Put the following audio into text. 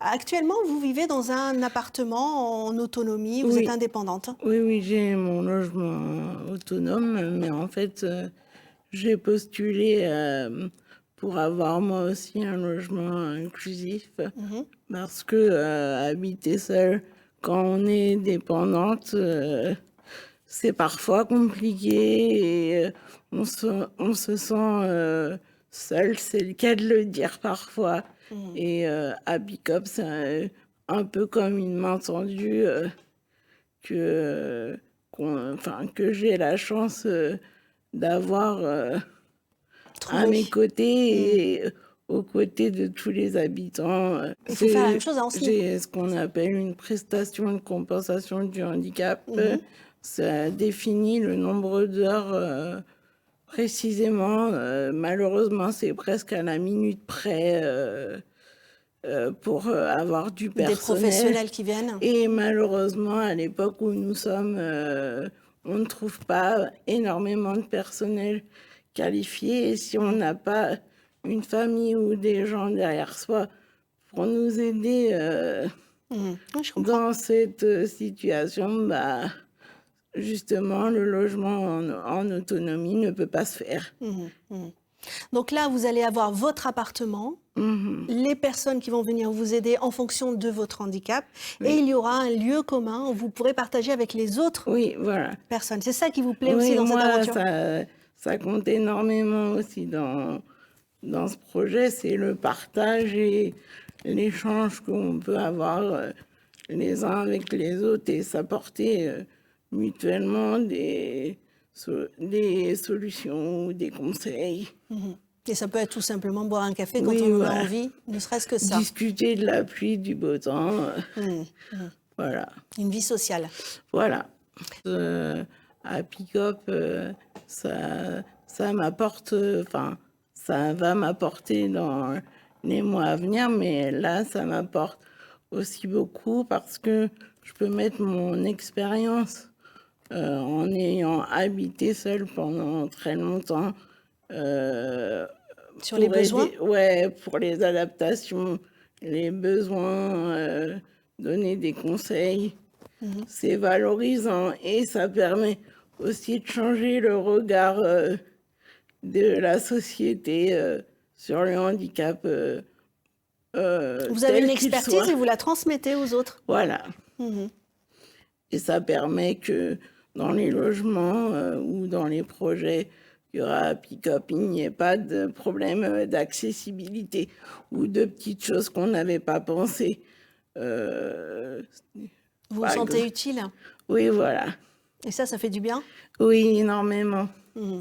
Actuellement, vous vivez dans un appartement en autonomie, vous êtes Oui, indépendante? oui, j'ai mon logement autonome, mais en fait, j'ai postulé pour avoir moi aussi un logement inclusif Mmh. parce que habiter seule quand on est dépendante, c'est parfois compliqué et on se sent seul, c'est le cas de le dire parfois. Mmh. Et à Bicop, c'est un peu comme une main tendue. Que enfin, que j'ai la chance, d'avoir, à Trouvé. mes Mmh. côtés et aux côtés de tous les habitants, Il faut faire la même chose à Ancenis? j'ai ce qu'on appelle une prestation de compensation du handicap, Mmh. ça définit le nombre d'heures, précisément, malheureusement, c'est presque à la minute près, pour, avoir du Des personnel. professionnels qui viennent? Et malheureusement, à l'époque où nous sommes, on ne trouve pas énormément de personnel qualifié. Et si on n'a pas une famille ou des gens derrière soi pour nous aider Mmh. Oui, je comprends. dans cette situation, bah, justement, le logement en autonomie ne peut pas se faire. Mmh. Mmh. Donc là, vous allez avoir votre appartement, Mhm. les personnes qui vont venir vous aider en fonction de votre handicap et Oui, il y aura un lieu commun où vous pourrez partager avec les autres oui, voilà. personnes. C'est ça qui vous plaît aussi Oui, dans cette moi, aventure? ça compte énormément aussi dans ce projet, c'est le partage et l'échange qu'on peut avoir les uns avec les autres et s'apporter mutuellement des solutions ou des conseils. Mmh. Et ça peut être tout simplement boire un café quand Oui, on en a voilà. envie, ne serait-ce que ça. Discuter de la pluie, du beau temps, Mmh. Mmh. voilà. Une vie sociale. Voilà. Euh, à Pick-up, ça m'apporte, enfin, ça va m'apporter dans les mois à venir, mais là, ça m'apporte aussi beaucoup parce que je peux mettre mon expérience en ayant habité seule pendant très longtemps Sur les pour besoins? aider, ouais, pour les adaptations, les besoins, donner des conseils. Mmh. C'est valorisant et ça permet aussi de changer le regard de la société sur le handicap Vous avez une tel qu'il expertise soit. et vous la transmettez aux autres. Voilà. Mmh. Et ça permet que dans les logements ou dans les projets qu'il y aura à Pick-up, il n'y ait pas de problème d'accessibilité ou de petites choses qu'on n'avait pas pensées. Euh, Vous vous par sentez exemple. utile Oui, voilà. et ça fait du bien? Oui, énormément. Mmh.